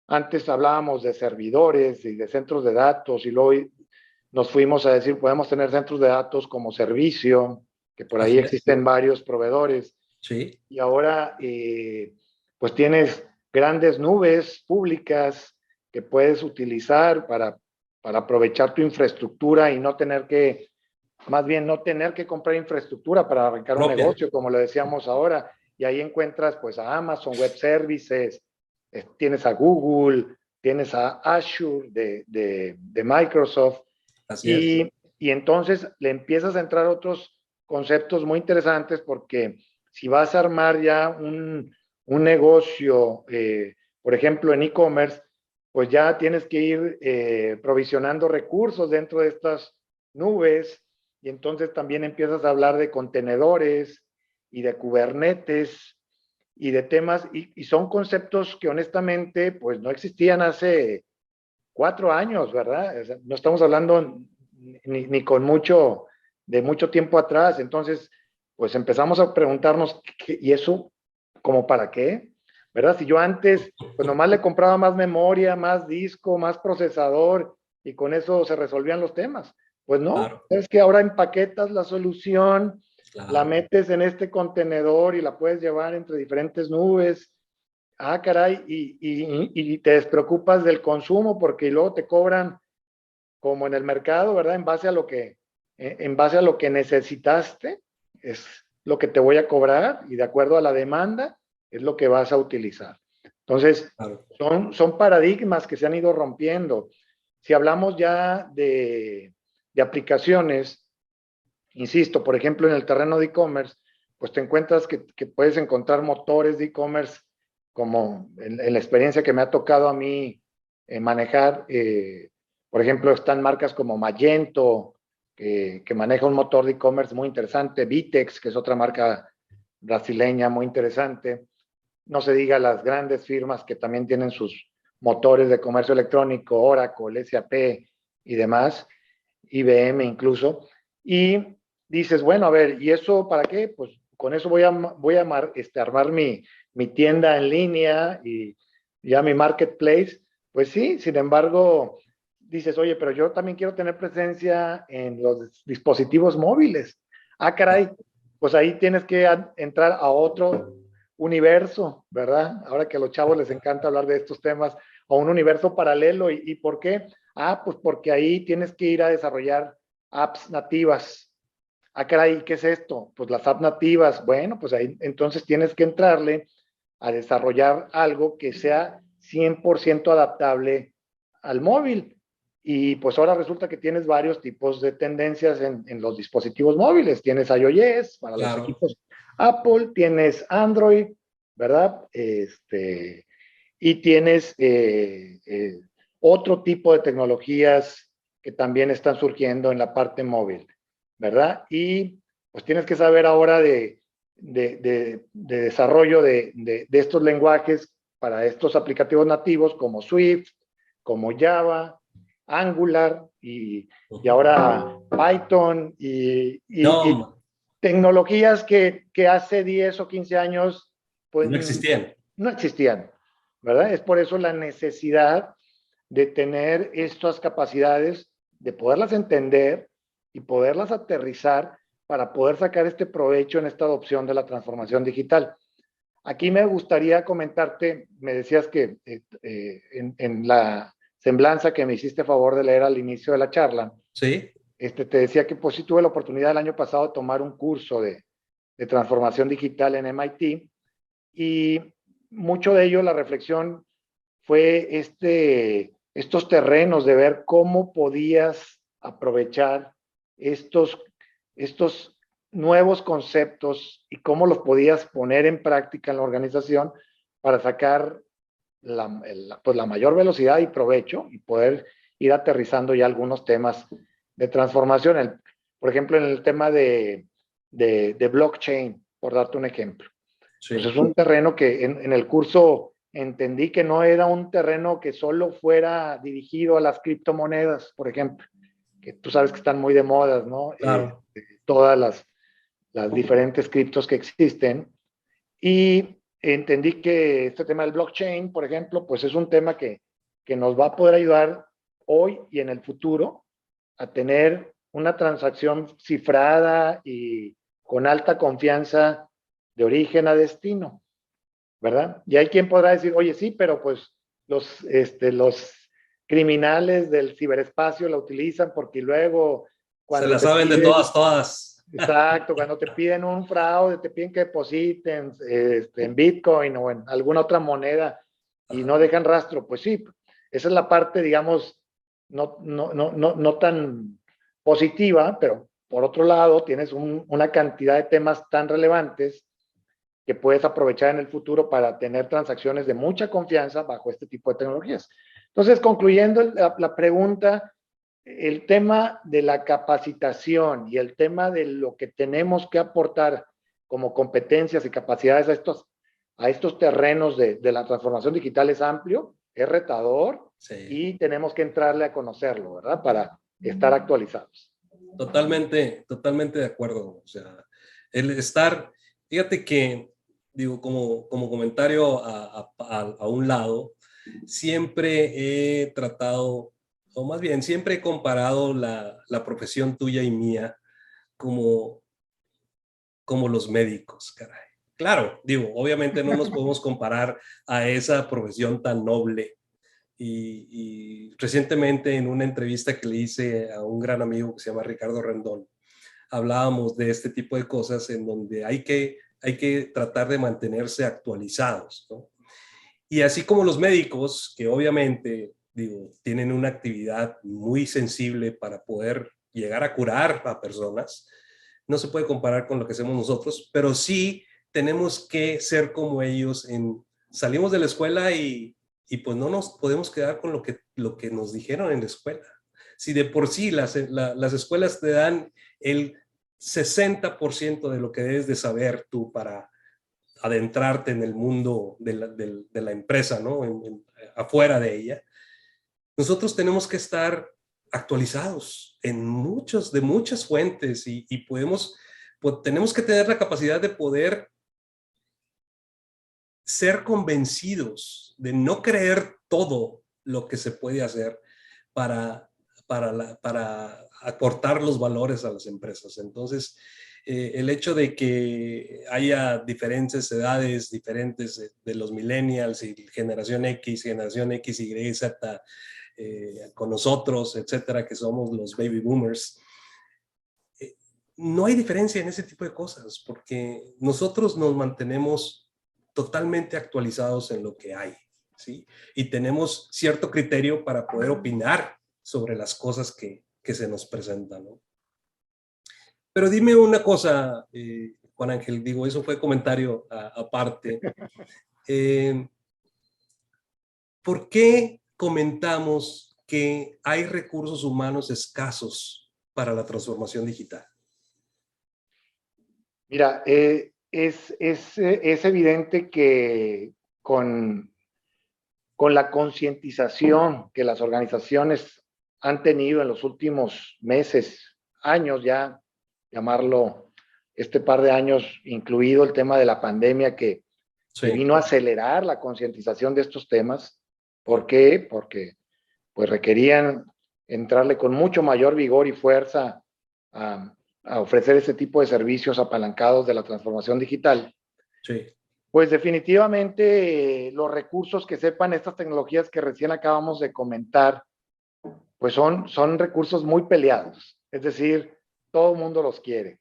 antes hablábamos de servidores y de centros de datos y luego nos fuimos a decir, podemos tener centros de datos como servicio, que por ahí Así es. existen varios proveedores. Sí. Y ahora, pues tienes grandes nubes públicas que puedes utilizar para aprovechar tu infraestructura y no tener que, más bien no tener que comprar infraestructura para arrancar un Propia. negocio, como lo decíamos ahora. Y ahí encuentras pues a Amazon Web Services, tienes a Google, tienes a Azure de Microsoft, Así es. y, y entonces le empiezas a entrar otros conceptos muy interesantes porque si vas a armar ya un negocio, por ejemplo, en e-commerce, pues ya tienes que ir provisionando recursos dentro de estas nubes y entonces también empiezas a hablar de contenedores y de Kubernetes y de temas, y son conceptos que honestamente pues no existían hace 4 años, ¿verdad? O sea, no estamos hablando ni con de mucho tiempo atrás. Entonces, pues empezamos a preguntarnos, ¿y eso como para qué? ¿Verdad? Si yo antes, pues nomás le compraba más memoria, más disco, más procesador, y con eso se resolvían los temas. Pues no, Claro. es que ahora empaquetas la solución, la Claro. metes en este contenedor y la puedes llevar entre diferentes nubes. Caray, y te despreocupas del consumo porque luego te cobran como en el mercado, ¿verdad? En base a lo que necesitaste, es lo que te voy a cobrar y de acuerdo a la demanda es lo que vas a utilizar. Entonces, Claro. son paradigmas que se han ido rompiendo. Si hablamos ya de aplicaciones, insisto, por ejemplo, en el terreno de e-commerce, pues te encuentras que puedes encontrar motores de e-commerce como en la experiencia que me ha tocado a mí manejar. Por ejemplo, están marcas como Magento, que maneja un motor de e-commerce muy interesante, Vitex, que es otra marca brasileña muy interesante. No se diga las grandes firmas que también tienen sus motores de comercio electrónico, Oracle, SAP y demás, IBM incluso. Y dices, bueno, a ver, ¿y eso para qué? Pues con eso voy a armar mi tienda en línea y ya mi marketplace, Pues sí, sin embargo, dices, oye, pero yo también quiero tener presencia en los dispositivos móviles. Ah, caray, pues ahí tienes que entrar a otro universo, ¿verdad? Ahora que a los chavos les encanta hablar de estos temas, a un universo paralelo. ¿Y por qué? Ah, pues porque ahí tienes que ir a desarrollar apps nativas. Ah, caray, ¿qué es esto? Pues las apps nativas. Bueno, pues ahí entonces tienes que entrarle a desarrollar algo que sea 100% adaptable al móvil. Y pues ahora resulta que tienes varios tipos de tendencias en los dispositivos móviles. Tienes iOS para los Claro. equipos Apple, tienes Android, ¿verdad? Y tienes otro tipo de tecnologías que también están surgiendo en la parte móvil, ¿verdad? Y pues tienes que saber ahora de desarrollo de estos lenguajes para estos aplicativos nativos como Swift, como Java, Angular y ahora Python y No, tecnologías que hace 10 o 15 años pues no existían. no existían, ¿verdad? Es por eso la necesidad de tener estas capacidades, de poderlas entender y poderlas aterrizar para poder sacar este provecho en esta adopción de la transformación digital. Aquí me gustaría comentarte, me decías que en la semblanza que me hiciste favor de leer al inicio de la charla, Sí, te decía que pues sí tuve la oportunidad el año pasado de tomar un curso de transformación digital en MIT y mucho de ello, la reflexión fue estos terrenos de ver cómo podías aprovechar estos, estos nuevos conceptos y cómo los podías poner en práctica en la organización para sacar pues la mayor velocidad y provecho y poder ir aterrizando ya algunos temas de transformación. Por ejemplo, en el tema de blockchain, por darte un ejemplo. Pues sí. es un terreno que en el curso entendí que no era un terreno que solo fuera dirigido a las criptomonedas, por ejemplo, que tú sabes que están muy de moda, ¿no? Claro. Todas las diferentes criptos que existen. Y entendí que este tema del blockchain, por ejemplo, pues es un tema que nos va a poder ayudar hoy y en el futuro a tener una transacción cifrada y con alta confianza de origen a destino, ¿verdad? Y hay quien podrá decir, oye, sí, pero pues los criminales del ciberespacio la utilizan porque luego Se cuando la te saben de piden, todas, todas. exacto, cuando te piden un fraude, te piden que depositen en Bitcoin o en alguna otra moneda y Ajá. no dejan rastro, pues sí, esa es la parte, digamos, no tan positiva, pero por otro lado tienes una cantidad de temas tan relevantes que puedes aprovechar en el futuro para tener transacciones de mucha confianza bajo este tipo de tecnologías. Entonces, concluyendo la pregunta, el tema de la capacitación y el tema de lo que tenemos que aportar como competencias y capacidades a estos terrenos de la transformación digital es amplio, es retador Sí, y tenemos que entrarle a conocerlo, ¿verdad? Para estar actualizados. totalmente, totalmente de acuerdo. O sea, el estar, fíjate que, digo, como comentario a un lado, siempre he tratado, o más bien, siempre he comparado la profesión tuya y mía como, como los médicos, caray. Claro, digo, obviamente no nos podemos comparar a esa profesión tan noble. Y recientemente en una entrevista que le hice a un gran amigo que se llama Ricardo Rendón, hablábamos de este tipo de cosas en donde hay que tratar de mantenerse actualizados, ¿no? Y así como los médicos, que obviamente, digo, tienen una actividad muy sensible para poder llegar a curar a personas, no se puede comparar con lo que hacemos nosotros, pero sí tenemos que ser como ellos salimos de la escuela y pues no nos podemos quedar con lo que nos dijeron en la escuela. Si de por sí las escuelas te dan el 60% de lo que debes de saber tú para adentrarte en el mundo de la empresa, ¿no? Afuera de ella, nosotros tenemos que estar actualizados de muchas fuentes y pues, tenemos que tener la capacidad de poder ser convencidos, de no creer todo lo que se puede hacer para aportar los valores a las empresas. Entonces, el hecho de que haya diferentes edades, diferentes de los millennials y generación X, Y, Z, con nosotros, etcétera, que somos los baby boomers, no hay diferencia en ese tipo de cosas, porque nosotros nos mantenemos totalmente actualizados en lo que hay, ¿sí? Y tenemos cierto criterio para poder opinar sobre las cosas que se nos presentan, ¿no? Pero dime una cosa, Juan Ángel, digo, eso fue comentario aparte. ¿Por qué comentamos que hay recursos humanos escasos para la transformación digital? Mira, es evidente que con la concientización que las organizaciones han tenido en los últimos meses, años ya, llamarlo este par de años, incluido el tema de la pandemia que Sí, vino a acelerar la concientización de estos temas. ¿Por qué? Porque pues requerían entrarle con mucho mayor vigor y fuerza a ofrecer ese tipo de servicios apalancados de la transformación digital. sí, Pues definitivamente los recursos que sepan estas tecnologías que recién acabamos de comentar, pues son recursos muy peleados. Es decir, todo el mundo los quiere.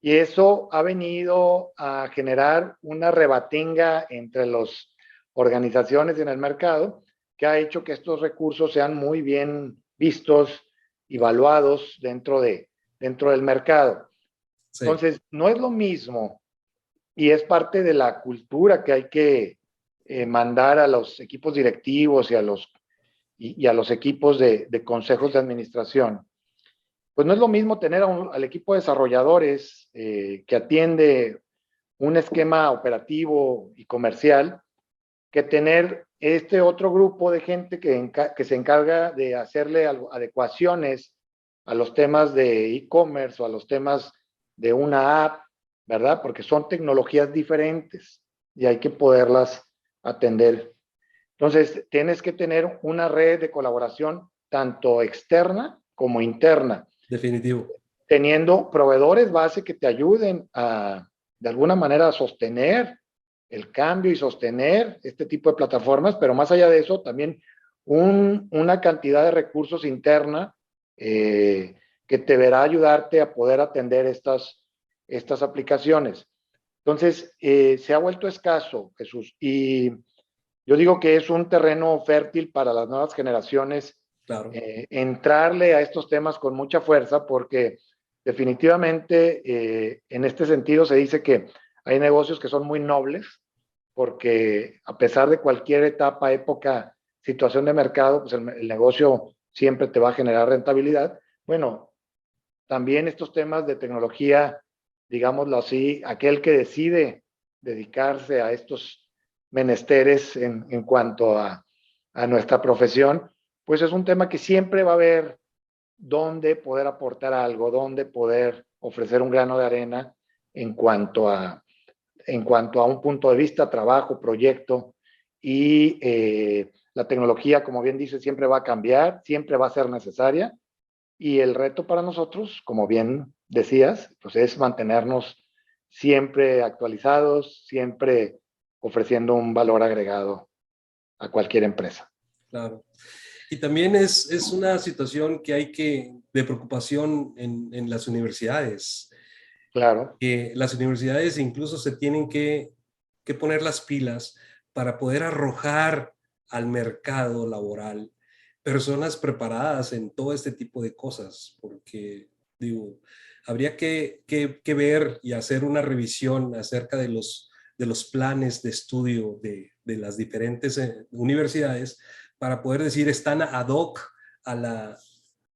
Y eso ha venido a generar una rebatinga entre las organizaciones en el mercado que ha hecho que estos recursos sean muy bien vistos y evaluados dentro del mercado. sí, Entonces, no es lo mismo y es parte de la cultura que hay que mandar a los equipos directivos y a los equipos de consejos de administración. Pues no es lo mismo tener al equipo de desarrolladores que atiende un esquema operativo y comercial que tener este otro grupo de gente que se encarga de hacerle adecuaciones a los temas de e-commerce o a los temas de una app, ¿verdad? Porque son tecnologías diferentes y hay que poderlas atender. Entonces, tienes que tener una red de colaboración tanto externa como interna, definitivo. teniendo proveedores base que te ayuden de alguna manera, a sostener el cambio y sostener este tipo de plataformas, pero más allá de eso, también una cantidad de recursos interna que te verá ayudarte a poder atender estas aplicaciones. Entonces, se ha vuelto escaso, Jesús, y yo digo que es un terreno fértil para las nuevas generaciones Claro, entrarle a estos temas con mucha fuerza porque definitivamente en este sentido se dice que hay negocios que son muy nobles porque a pesar de cualquier etapa, época, situación de mercado, pues el negocio siempre te va a generar rentabilidad. Bueno, también estos temas de tecnología, digámoslo así, aquel que decide dedicarse a estos menesteres en cuanto a nuestra profesión, pues es un tema que siempre va a haber dónde poder aportar algo, dónde poder ofrecer un grano de arena en cuanto a un punto de vista, trabajo, proyecto y la tecnología, como bien dice, siempre va a cambiar, siempre va a ser necesaria y el reto para nosotros, como bien decías, pues es mantenernos siempre actualizados, siempre ofreciendo un valor agregado a cualquier empresa. claro. Y también es una situación que hay de preocupación en las universidades. Claro, Que las universidades incluso se tienen que poner las pilas para poder arrojar al mercado laboral personas preparadas en todo este tipo de cosas, porque digo, habría que ver y hacer una revisión acerca de los planes de estudio de las diferentes universidades para poder decir están ad hoc a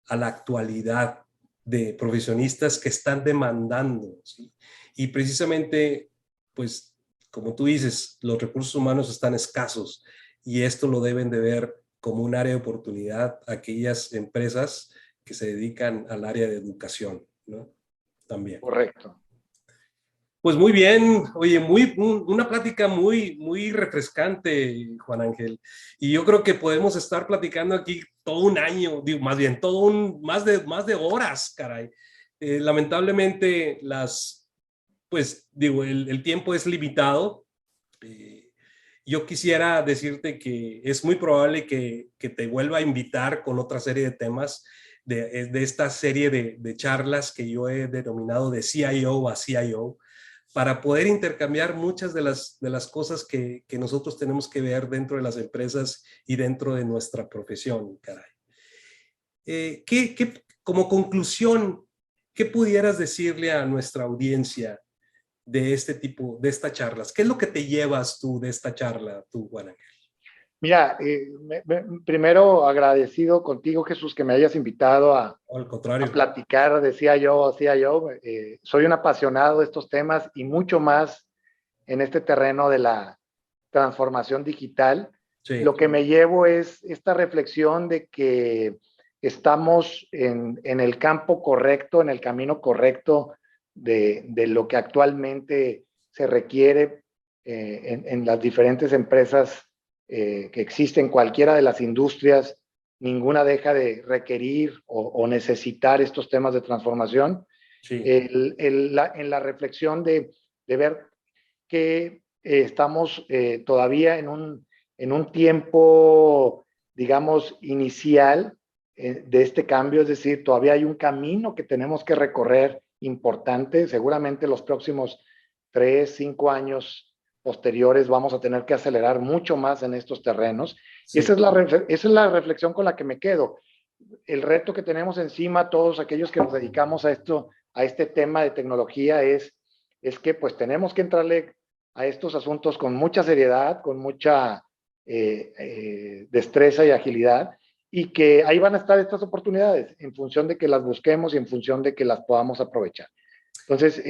a la actualidad de profesionistas que están demandando, ¿sí? Y precisamente, pues, como tú dices, los recursos humanos están escasos y esto lo deben de ver como un área de oportunidad aquellas empresas que se dedican al área de educación, ¿no? También. correcto. Pues muy bien, oye, una plática muy refrescante, Juan Ángel. Y yo creo que podemos estar platicando aquí todo un año, digo, más bien, más de horas, caray. Lamentablemente, pues digo, el tiempo es limitado. Eh, yo quisiera decirte que es muy probable que te vuelva a invitar con otra serie de temas de esta serie de charlas que yo he denominado de CIO a CIO, para poder intercambiar muchas de las cosas que nosotros tenemos que ver dentro de las empresas y dentro de nuestra profesión, caray. Como conclusión, ¿qué pudieras decirle a nuestra audiencia de este tipo, de estas charlas? ¿Qué es lo que te llevas tú de esta charla, tú, Juan Ángel? Mira, primero agradecido contigo, Jesús, que me hayas invitado Al a contrario. platicar, decía yo, soy un apasionado de estos temas y mucho más en este terreno de la transformación digital. Sí, Lo que me llevo es esta reflexión de que estamos en el campo correcto, en el camino correcto de lo que actualmente se requiere en las diferentes empresas que existen, cualquiera de las industrias, ninguna deja de requerir o necesitar estos temas de transformación. sí, En la reflexión de ver que estamos todavía en un tiempo, digamos, inicial de este cambio, es decir, todavía hay un camino que tenemos que recorrer importante, seguramente los próximos 3, 5 años posteriores vamos a tener que acelerar mucho más en estos terrenos. Y sí. esa es la reflexión con la que me quedo. El reto que tenemos encima, todos aquellos que nos dedicamos a esto, a este tema de tecnología, es que pues tenemos que entrarle a estos asuntos con mucha seriedad, con mucha destreza y agilidad, y que ahí van a estar estas oportunidades en función de que las busquemos y en función de que las podamos aprovechar. Entonces,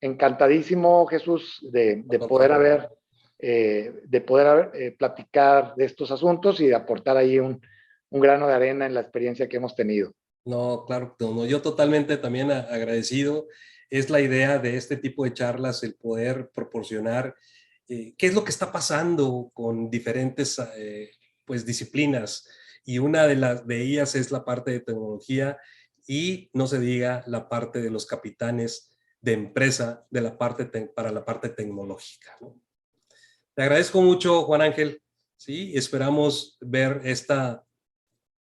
encantadísimo, Jesús, Al contrario. de poder platicar de estos asuntos y de aportar ahí un grano de arena en la experiencia que hemos tenido. No, claro, no, yo totalmente también agradecido. Es la idea de este tipo de charlas, el poder proporcionar qué es lo que está pasando con diferentes pues, disciplinas. Y una de ellas es la parte de tecnología y no se diga la parte de los capitanes de empresa de para la parte tecnológica, ¿no? Te agradezco mucho, Juan Ángel. Sí, esperamos ver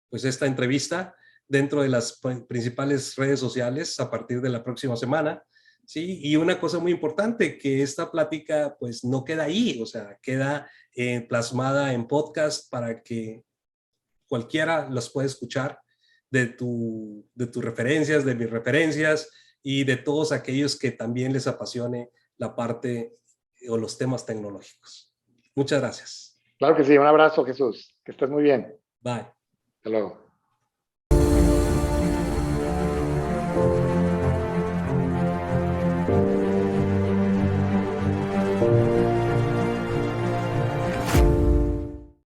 pues esta entrevista dentro de las principales redes sociales a partir de la próxima semana. Sí, y una cosa muy importante, que esta plática pues no queda ahí, o sea, queda plasmada en podcast para que cualquiera las pueda escuchar de tus referencias, de mis referencias y de todos aquellos que también les apasione la parte o los temas tecnológicos. Muchas gracias. Claro que sí, un abrazo, Jesús, que estés muy bien. Bye. Hasta luego.